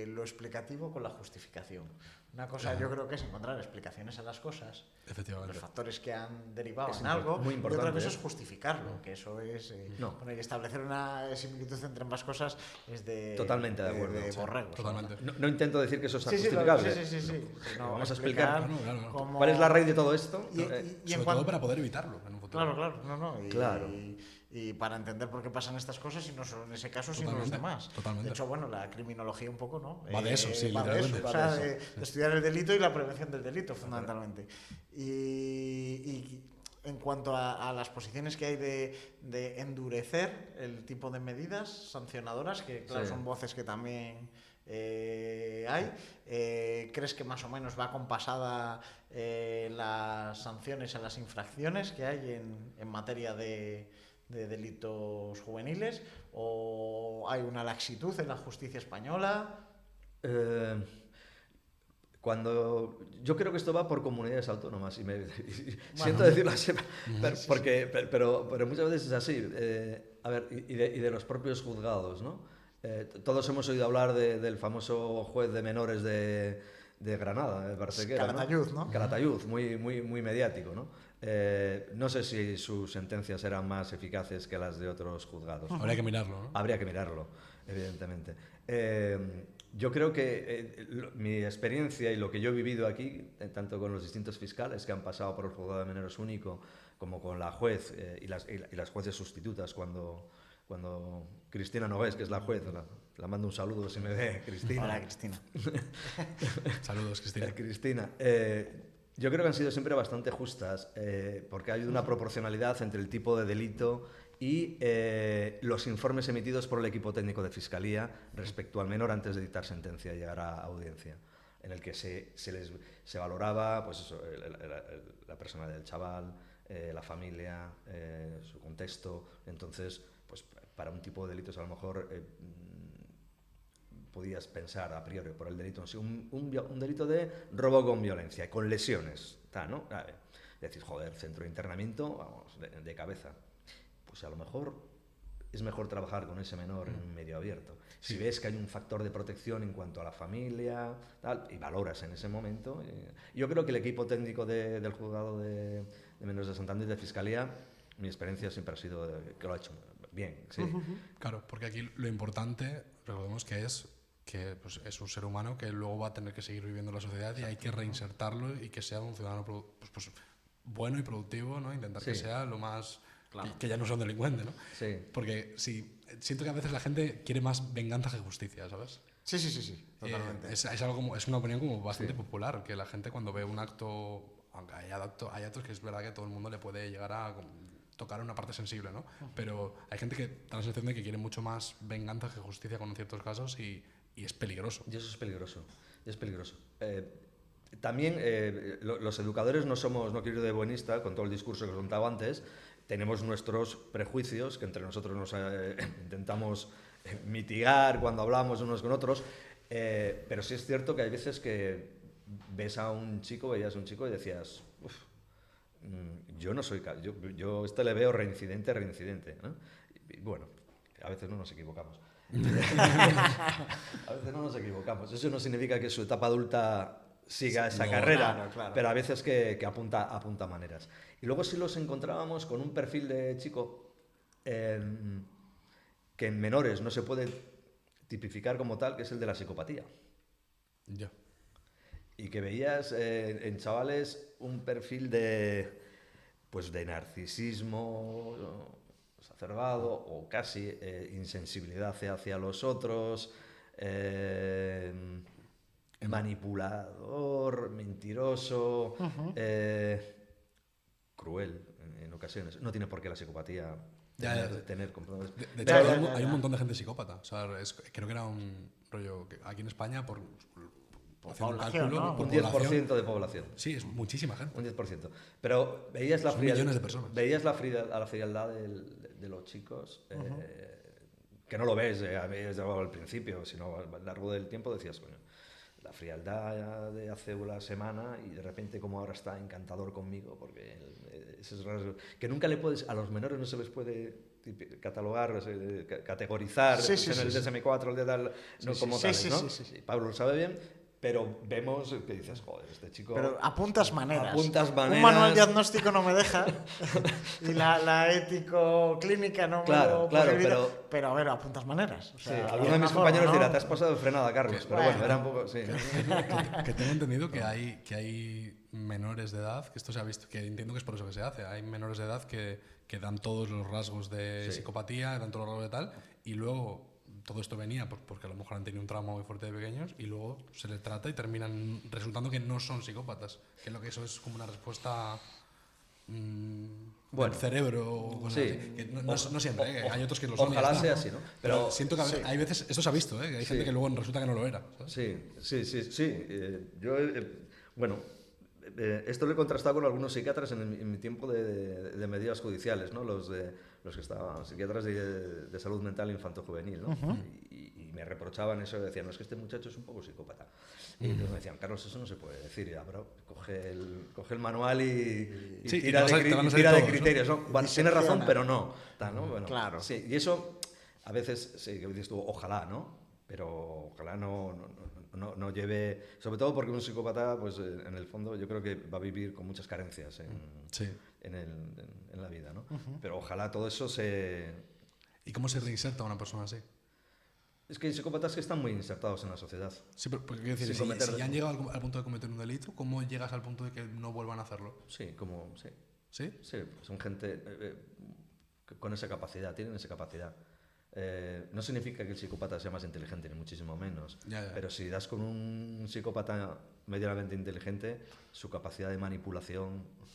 lo explicativo con la justificación. Una cosa yo creo que es encontrar explicaciones a las cosas, Efectivamente. los factores que han derivado Es en algo, muy y importante, otra cosa es justificarlo, que eso es... No. Y establecer una similitud entre ambas cosas es de... Totalmente de acuerdo. De borregos. Totalmente. No intento decir que eso sea Sí, justificable. sí. No, Vamos a explicar cómo... cuál es la raíz de todo esto. Sobre todo para poder evitarlo en un futuro. Claro. Y para entender por qué pasan estas cosas y no solo en ese caso, sino en los demás. Totalmente. De hecho, bueno, la criminología un poco, ¿no? Va de eso, sí, va de eso, literalmente. o sea, de estudiar el delito y la prevención del delito, fundamentalmente. Y en cuanto a las posiciones que hay de endurecer el tipo de medidas sancionadoras, que claro, Sí. son voces que también hay. ¿Crees que más o menos va compasada las sanciones a las infracciones que hay en materia de delitos juveniles? ¿O hay una laxitud en la justicia española? Yo creo que esto va por comunidades autónomas siento Bueno. decirlo así, pero muchas veces es así. A ver, y de los propios juzgados, ¿no? Todos hemos oído hablar del famoso juez de menores de Granada, me parece que era, Calatayud, ¿no? Calatayud, muy mediático, ¿no? No sé si sus sentencias eran más eficaces que las de otros juzgados. Habría que mirarlo, ¿no? Habría que mirarlo, evidentemente. Yo creo que mi experiencia y lo que yo he vivido aquí, tanto con los distintos fiscales que han pasado por el juzgado de menores único, como con la juez y las jueces sustitutas, cuando Cristina Nogués, que es la juez, la mando un saludo si me ve, Cristina. Hola, Cristina. Saludos, Cristina. Cristina. Yo creo que han sido siempre bastante justas, porque ha habido una proporcionalidad entre el tipo de delito y los informes emitidos por el equipo técnico de Fiscalía respecto al menor antes de dictar sentencia y llegar a audiencia, en el que se valoraba pues eso, la persona del chaval, la familia, su contexto. Entonces, pues para un tipo de delitos a lo mejor podías pensar a priori por el delito en sí, un delito de robo con violencia, con lesiones, ¿no? Decir, joder, centro de internamiento, vamos, de cabeza. Pues a lo mejor es mejor trabajar con ese menor en un medio abierto. Si ves que hay un factor de protección en cuanto a la familia, tal, y valoras en ese momento. Yo creo que el equipo técnico del juzgado de menores de Santander, de Fiscalía, mi experiencia siempre ha sido que lo ha hecho bien. Sí. Claro, porque aquí lo importante, recordemos que pues, es un ser humano que luego va a tener que seguir viviendo en la sociedad y hay que reinsertarlo y que sea un ciudadano pues, bueno y productivo, ¿no? Intentar que sea lo más... Claro. Que ya no sea un delincuente, ¿no? Sí. Porque sí, siento que a veces la gente quiere más venganza que justicia, ¿sabes? Sí, totalmente. Es algo como, es una opinión como bastante popular, que la gente cuando ve un acto, aunque hay actos que es verdad que a todo el mundo le puede llegar a tocar una parte sensible, ¿no? Pero hay gente que da la sensación de que quiere mucho más venganza que justicia con ciertos casos y es peligroso. Y eso es peligroso. También los educadores no quiero ir de buenista con todo el discurso que os contaba antes, tenemos nuestros prejuicios que entre nosotros nos intentamos mitigar cuando hablamos unos con otros, pero sí es cierto que hay veces que veías a un chico y decías, yo no soy, yo le veo reincidente, ¿no? Y bueno, a veces no nos equivocamos. A veces no nos equivocamos. Eso no significa que su etapa adulta siga esa carrera, claro. Pero a veces que apunta maneras. Y luego si los encontrábamos con un perfil de chico que en menores no se puede tipificar como tal, que es el de la psicopatía. Ya. Y que veías en chavales un perfil de narcisismo exacerbado o casi insensibilidad hacia los otros, manipulador, mentiroso, cruel en ocasiones. No tiene por qué la psicopatía tener de hecho, hay un montón de gente psicópata. O sea, creo que era un rollo que aquí en España por hacer un cálculo, ¿no? Un 10% de población. Sí, es muchísima gente. Un 10%. Pero veías millones de personas. Veías la frialdad de los chicos, que no lo ves al principio, sino a lo largo del tiempo decías, bueno, la frialdad de hace una semana y de repente como ahora está encantador conmigo, porque esos rasgos que nunca le puedes, a los menores no se les puede catalogar, categorizar en el DSM-4, el de tal, no como tales, ¿no? Sí. Pablo lo sabe bien. Pero vemos que dices, joder, este chico... Pero apuntas maneras. Un manual diagnóstico no me deja y la ético-clínica no me lo posibilita. Pero a ver, apuntas maneras. O sea, alguno de mis compañeros dirá, te has pasado de frenada, Carlos. Pero bueno, era un poco... Sí. Que tengo entendido que hay menores de edad, que esto se ha visto, que entiendo que es por eso que se hace, hay menores de edad que dan todos los rasgos de psicopatía, dan todos los rasgos de tal, y luego... Todo esto venía porque a lo mejor han tenido un trauma muy fuerte de pequeños y luego se les trata y terminan resultando que no son psicópatas. Que es lo que eso es como una respuesta del cerebro o cosas Sí. así. Que no siempre, hay otros que lo son. y ya Ojalá está, sea ¿no? así, ¿no? Pero siento que hay veces, esto se ha visto, que hay gente que luego resulta que no lo era. ¿sabes? Sí. Yo, bueno, esto lo he contrastado con algunos psiquiatras en mi tiempo de medidas judiciales, ¿no? Los que estaban, psiquiatras de salud mental infanto-juvenil, ¿no? Y me reprochaban eso, decían, no, es que este muchacho es un poco psicópata. Y entonces me decían, Carlos, eso no se puede decir, ya, pero coge el manual y Sí, tira y te van a salir de todos, ¿no? criterios, ¿no? Bueno, tienes razón, pero no. ¿No? Bueno, Claro. Sí, y eso, a veces, sí, que dices tú, ojalá, ¿no? Pero ojalá no lleve, sobre todo porque un psicópata, pues en el fondo yo creo que va a vivir con muchas carencias en la vida, ¿no? Pero ojalá todo eso se... ¿Y cómo se reinserta una persona así? Es que hay psicópatas que están muy insertados en la sociedad. Sí, pero quiero decir, Sin si cometer- ya han llegado al punto de cometer un delito, ¿cómo llegas al punto de que no vuelvan a hacerlo? Sí, sí. ¿Sí? Sí, son gente con esa capacidad, tienen esa capacidad. No significa que el psicópata sea más inteligente, ni muchísimo menos. Ya. Pero si das con un psicópata medianamente inteligente, su capacidad de manipulación...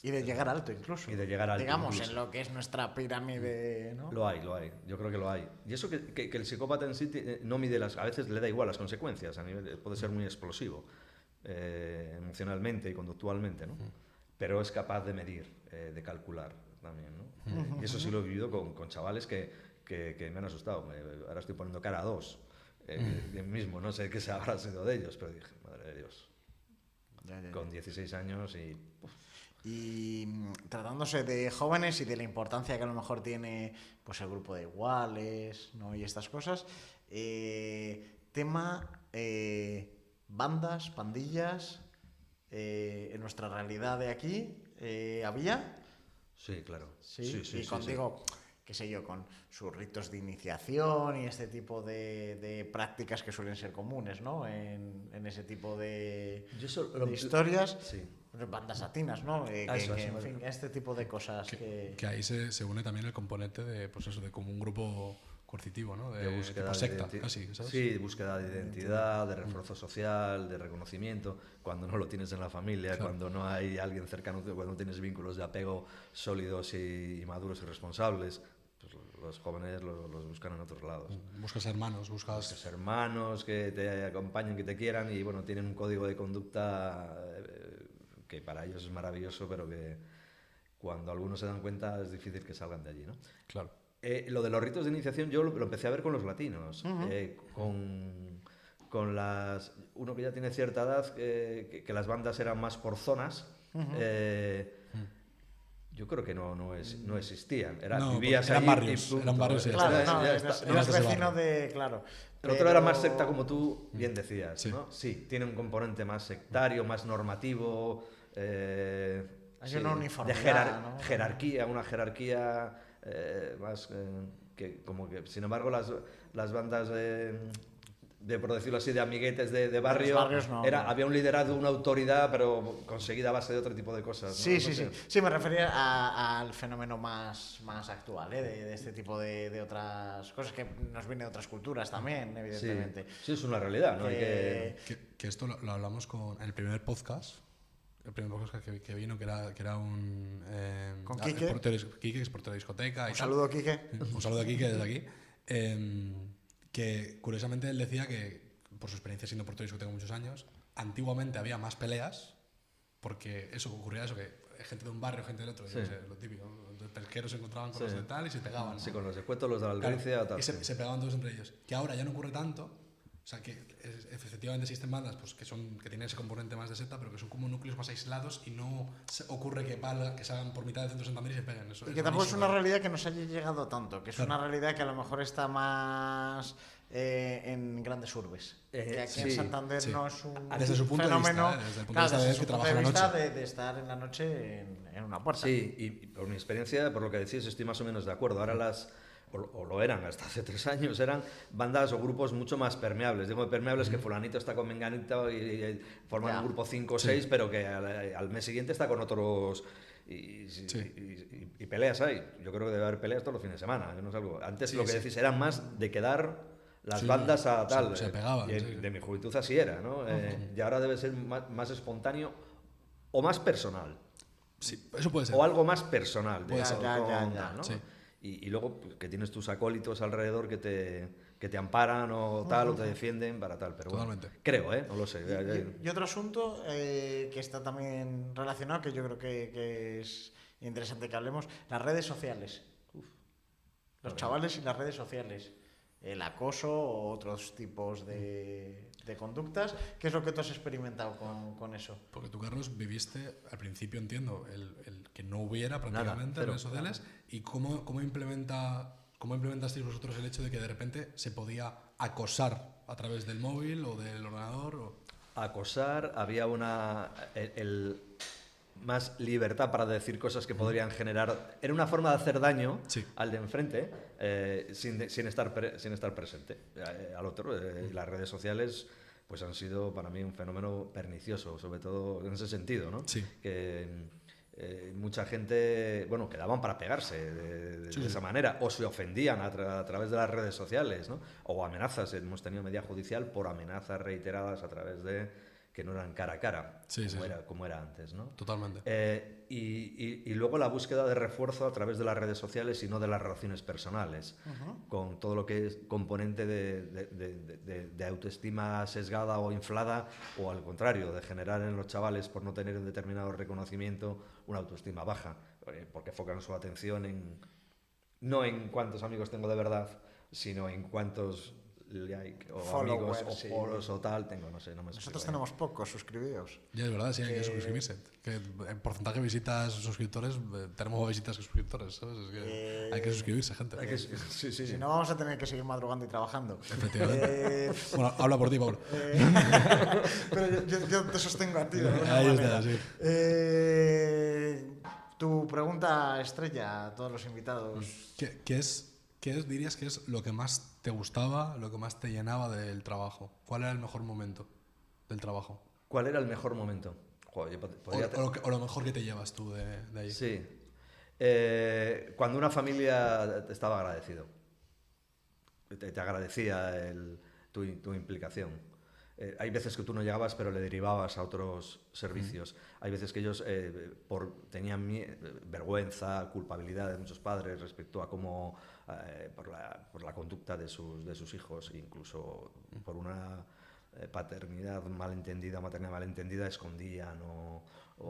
Y de llegar alto incluso. Y de llegar alto Digamos, incluso. en lo que es nuestra pirámide, ¿no? Lo hay. Yo creo que lo hay. Y eso que el psicópata en sí no mide a veces le da igual las consecuencias. Puede ser muy explosivo emocionalmente y conductualmente, ¿no? Pero es capaz de medir, de calcular también, ¿no? Y eso sí lo he vivido con chavales que me han asustado. Ahora estoy poniendo cara a dos. Mismo, no sé qué se habrá sido de ellos, pero dije, madre de Dios. Ya. Con 16 años y... Y tratándose de jóvenes y de la importancia que a lo mejor tiene pues el grupo de iguales, ¿no? Y estas cosas, tema bandas, pandillas, en nuestra realidad de aquí, ¿había? Sí, claro. Sí, y contigo, qué sé yo, con sus ritos de iniciación y este tipo de prácticas que suelen ser comunes, ¿no? En ese tipo de historias. Sí. Bandas latinas, ¿no? En fin, este tipo de cosas que ahí se une también el componente de, pues eso, de como un grupo coercitivo, ¿no? De búsqueda tipo secta, de casi, ¿sabes? Sí, búsqueda de identidad, de refuerzo social, de reconocimiento, cuando no lo tienes en la familia, Claro. cuando no hay alguien cercano, cuando no tienes vínculos de apego sólidos y maduros y responsables, pues los jóvenes los buscan en otros lados. Buscas hermanos, Buscas hermanos que te acompañen, que te quieran y bueno, tienen un código de conducta que para ellos es maravilloso, pero que cuando algunos se dan cuenta es difícil que salgan de allí, ¿no? Claro. Lo de los ritos de iniciación yo lo empecé a ver con los latinos, con las... Uno que ya tiene cierta edad, que las bandas eran más por zonas, yo creo que no existían. Vivías eran allí barrios, y punto. eran barrios y ya Claro, está. no, eres vecino de... Claro. El otro era más secta, como tú bien decías, Sí. ¿no? Sí, tiene un componente más sectario, más normativo, Hay una uniformidad, de ¿no? jerarquía, una jerarquía más que como que, sin embargo, las bandas por decirlo así, de amiguetes de barrio, barrios no. había un liderazgo, una autoridad, pero conseguida a base de otro tipo de cosas, ¿no? Sí, No sí, sé. sí. Sí, me refería al fenómeno más actual, de este tipo de otras cosas que nos viene de otras culturas también, evidentemente. Sí, es una realidad, ¿no? Hay que... Que esto lo hablamos en el primer podcast. El primer podcast que vino, que era un... ¿Con Quique? Quique, que es portero de discoteca. Un saludo, Quique. Un saludo a Quique desde aquí. Que curiosamente él decía que, por su experiencia siendo portero de discoteca muchos años, antiguamente había más peleas, porque ocurría eso, que gente de un barrio, gente del otro, Sí. yo qué sé, lo típico. Los pesqueros se encontraban con Sí. los de tal y se pegaban. Sí, ¿no? con los de Cueto, los de la Claro, Albricia o tal. y se pegaban todos entre ellos. Que ahora ya no ocurre tanto. O sea, que efectivamente existen bandas pues, que tienen ese componente más de secta, pero que son como núcleos más aislados y no ocurre que salgan por mitad del centro de Santander y se peguen. Eso, Y que tampoco es una realidad que nos haya llegado tanto, que es una realidad que a lo mejor está más en grandes urbes. Que aquí en sí, Santander sí. no es un Desde su punto de fenómeno. vista, desde el punto de Claro, vista de desde que su punto trabaja de la vista noche. de estar en la noche en una puerta. Sí, y por mi experiencia, por lo que decís, estoy más o menos de acuerdo. Ahora o lo eran hasta hace 3 años, eran bandas o grupos mucho más permeables. Digo permeables que fulanito está con menganito y forman Ya. un grupo 5 o 6, pero que al mes siguiente está con otros... Y peleas hay. Yo creo que debe haber peleas todos los fines de semana. Yo no sé algo. Antes Sí, lo que sí. decís eran más de quedar las Sí, bandas a tal. se pegaban, Y sí. de mi juventud así era, ¿no? Y ahora debe ser más espontáneo o más personal. Sí, eso puede ser. O algo más personal. Puede ser. Ya. ¿no? Sí. Y luego pues, que tienes tus acólitos alrededor que te amparan o tal, o te defienden para tal. Pero Totalmente. bueno, creo, no lo sé. Y otro asunto que está también relacionado, que yo creo que es interesante que hablemos, las redes sociales. Los chavales y las redes sociales. El acoso o otros tipos de conductas. ¿Qué es lo que tú has experimentado con eso? Porque tú, Carlos, viviste, al principio entiendo, el que no hubiera prácticamente cero. redes sociales. ¿Y cómo implementasteis vosotros el hecho de que de repente se podía acosar a través del móvil o del ordenador? Acosar, había más libertad para decir cosas que podrían generar. Era una forma de hacer daño al de enfrente sin estar presente al otro. Y las redes sociales pues han sido para mí un fenómeno pernicioso, sobre todo en ese sentido, ¿no? Sí. Que mucha gente, bueno, quedaban para pegarse de esa manera, o se ofendían a través de las redes sociales, ¿no? O amenazas. Hemos tenido media judicial por amenazas reiteradas a través de que no eran cara a cara, como era antes, ¿no? Totalmente. Y luego la búsqueda de refuerzo a través de las redes sociales y no de las relaciones personales, con todo lo que es componente de autoestima sesgada o inflada, o al contrario, de generar en los chavales, por no tener un determinado reconocimiento, una autoestima baja, porque enfocan su atención no en cuántos amigos tengo de verdad, sino en cuántos like o followers, amigos o foros o tal tengo, no sé, no me explico. Nosotros tenemos pocos suscribidos. Ya es verdad, sí, hay que suscribirse. Que en porcentaje de visitas suscriptores tenemos más visitas que suscriptores, ¿sabes? Es que hay que suscribirse, gente. Sí. Si no, vamos a tener que seguir madrugando y trabajando. Efectivamente. Bueno, habla por ti, Pablo. Pero yo te sostengo a ti de alguna Ahí manera. está, sí. Tu pregunta estrella a todos los invitados. ¿Qué dirías que es lo que más te gustaba, lo que más te llenaba del trabajo? ¿Cuál era el mejor momento del trabajo? ¿Cuál era el mejor momento? Joder, O lo mejor que te llevas tú de ahí. Sí. Cuando una familia te estaba agradecido. Te agradecía tu implicación. Hay veces que tú no llegabas, pero le derivabas a otros servicios. Hay veces que ellos tenían vergüenza, culpabilidad de muchos padres respecto a cómo, por la conducta de sus hijos, incluso por una paternidad malentendida, maternidad malentendida, escondían o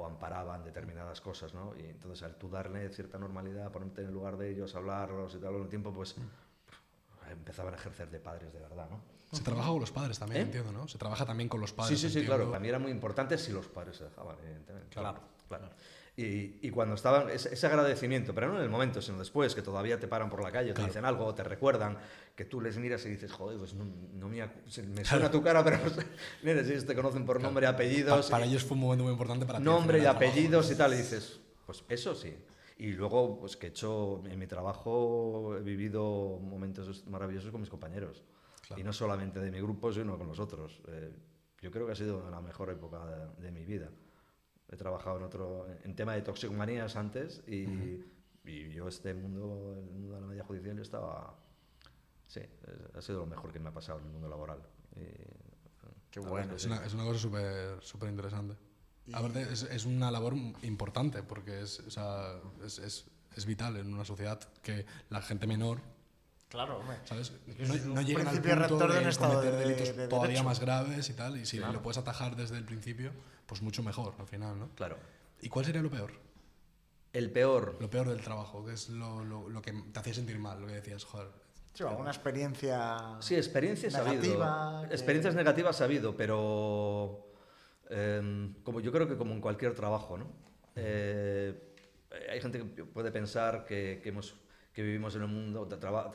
amparaban determinadas cosas, ¿no? Y entonces al tú darle cierta normalidad, ponerte en el lugar de ellos, hablarlos y tal, al tiempo, pues empezaban a ejercer de padres de verdad, ¿no? Se trabaja con los padres también, entiendo, ¿no? Se trabaja también con los padres. Sí, entiendo. claro. Para mí era muy importante si los padres se dejaban, evidentemente. Claro. Y cuando estaban, ese agradecimiento, pero no en el momento, sino después, que todavía te paran por la calle, te dicen algo, te recuerdan, que tú les miras y dices, joder, pues me suena tu cara, pero mira, si ellos te conocen por nombre y apellidos. Para ellos fue un momento muy importante para ti. Nombre y apellidos y tal, y dices, pues eso sí. Y luego, pues que he hecho, en mi trabajo he vivido momentos maravillosos con mis compañeros. Claro. Y no solamente de mi grupo, sino con los otros. Yo creo que ha sido la mejor época de mi vida. He trabajado en tema de toxicomanías antes y yo el mundo de la media judicial, yo estaba... Sí, ha sido lo mejor que me ha pasado en el mundo laboral. Qué bueno. Es una cosa súper interesante. Aparte, es una labor importante porque es vital en una sociedad que la gente menor... Claro, hombre. ¿Sabes? No llegan al punto de cometer delitos todavía más graves y tal, y si lo puedes atajar desde el principio, pues mucho mejor al final, ¿no? Claro. ¿Y cuál sería lo peor? El peor. Lo peor del trabajo, que es lo que te hacía sentir mal, lo que decías, joder. Sí, alguna experiencia. Sí, experiencias negativa. Experiencias negativas ha habido, pero como yo creo que como en cualquier trabajo, ¿no? Hay gente que puede pensar que vivimos en un mundo,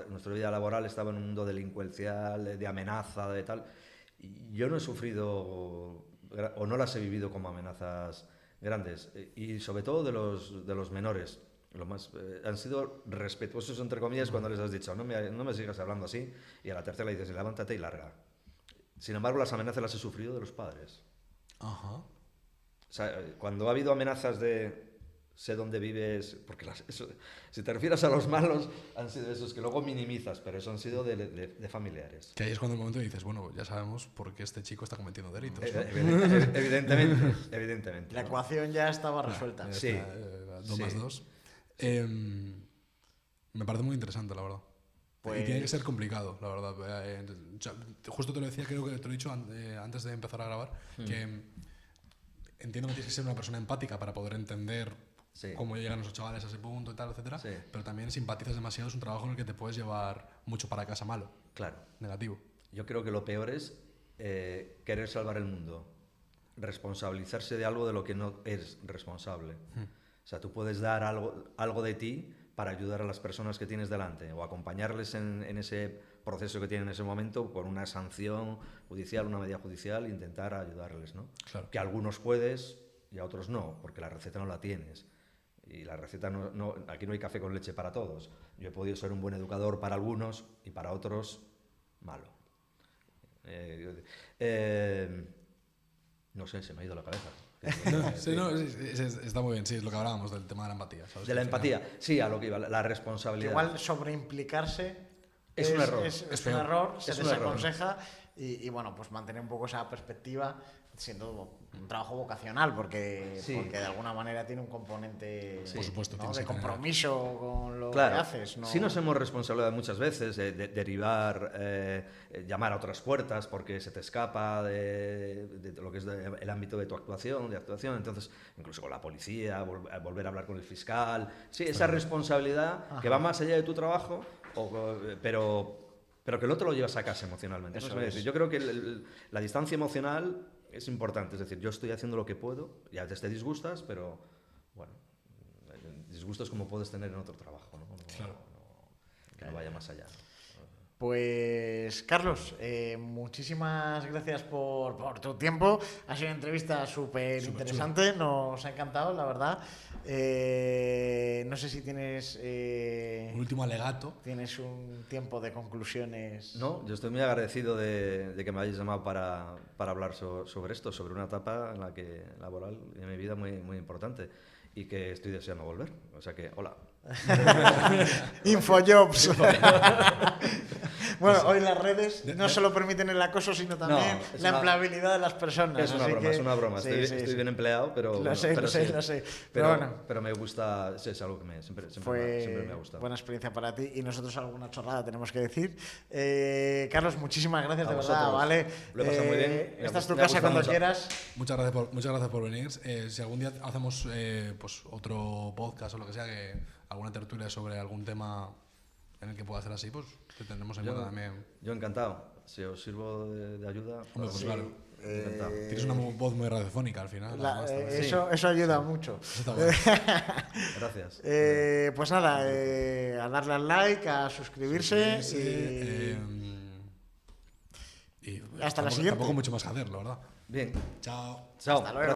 nuestra vida laboral estaba en un mundo delincuencial, de amenaza, de tal. Y yo no he sufrido, o no las he vivido como amenazas grandes, y sobre todo de los menores. Han sido respetuosos, entre comillas, cuando les has dicho, no me sigas hablando así, y a la tercera le dices, levántate y larga. Sin embargo, las amenazas las he sufrido de los padres. Ajá. O sea, cuando ha habido amenazas de sé dónde vives, porque si te refieres a los malos, han sido esos que luego minimizas, pero eso han sido de familiares. Que ahí es cuando el momento dices, bueno, ya sabemos por qué este chico está cometiendo delitos. ¿no? Evidentemente. La ecuación ya estaba resuelta. Ya Sí. está, 2 más 2. Me parece muy interesante, la verdad. Pues- Y tiene que ser complicado, la verdad. Justo te lo decía, creo que te lo he dicho antes de empezar a grabar, que entiendo que tienes que ser una persona empática para poder entender Sí. cómo llegan esos chavales a ese punto y tal, etcétera. Sí. Pero también simpatizas demasiado, es un trabajo en el que te puedes llevar mucho para casa malo, Claro. negativo. Yo creo que lo peor es querer salvar el mundo, responsabilizarse de algo de lo que no eres responsable. O sea, tú puedes dar algo de ti para ayudar a las personas que tienes delante o acompañarles en ese proceso que tienen en ese momento con una sanción judicial, una medida judicial, e intentar ayudarles, ¿no? Claro. Que a algunos puedes y a otros no, porque la receta no la tienes. Y la receta aquí no hay café con leche para todos. Yo he podido ser un buen educador para algunos y para otros malo. No sé, se me ha ido la cabeza. Está muy bien, sí, es lo que hablábamos del tema de la empatía. ¿sabes? De la Al final- empatía, sí, a lo que iba, la Que responsabilidad. igual sobreimplicarse Es un error. Es Es un peor. error, se Es un error. desaconseja y bueno, pues mantener un poco esa perspectiva siendo un trabajo vocacional porque Sí. de alguna manera tiene un componente Por supuesto, ¿no? tienes de que tener- compromiso con lo Claro, que haces. ¿no? sí nos hemos responsabilidad muchas veces de derivar, llamar a otras puertas porque se te escapa de lo que es el ámbito de tu actuación, entonces incluso con la policía, volver a hablar con el fiscal, sí, esa responsabilidad que va más allá de tu trabajo, pero que no te lo llevas a casa emocionalmente. ¿no? Eso Es es. decir, yo creo que la distancia emocional es importante, es decir, yo estoy haciendo lo que puedo, y a veces te disgustas, pero bueno, disgustos como puedes tener en otro trabajo, ¿no? Claro. Que no vaya más allá. Pues Carlos, muchísimas gracias por tu tiempo. Ha sido una entrevista súper interesante, nos ha encantado, la verdad. No sé si tienes Un último alegato. tienes un tiempo de conclusiones. No, yo estoy muy agradecido de que me hayáis llamado para hablar sobre esto, sobre una etapa en la que laboral en mi vida muy, muy importante y que estoy deseando volver. O sea que, hola. Infojobs. Bueno, hoy las redes no solo permiten el acoso, sino también No, es la una- empleabilidad de las personas. Es una así broma, que- es una broma. sí, Estoy, sí, estoy sí. bien empleado, pero... Lo sé, pero lo sé, sí. lo sé. Pero, Pero bueno. pero me gusta, es algo que siempre Fue me ha gustado. buena experiencia para ti y nosotros alguna chorrada tenemos que decir. Carlos, muchísimas gracias A de verdad, vosotros. ¿vale? Lo he pasado muy bien. Esta es tu Me ha casa gustado cuando mucho. quieras. Muchas gracias por venir. Si algún día hacemos pues otro podcast o lo que sea, que alguna tertulia sobre algún tema en el que pueda hacer así, pues te tendremos en cuenta también. Yo encantado. Si os sirvo de ayuda, Hombre, pues claro. encantado. Tienes una voz muy radiofónica al final. además, también. Eso ayuda mucho. Eso está bueno. Gracias. Pues nada, a darle al like, a suscribirse y y hasta la tampoco- siguiente. Tampoco mucho más que hacer, la verdad. Bien. Chao. Chao. hasta luego.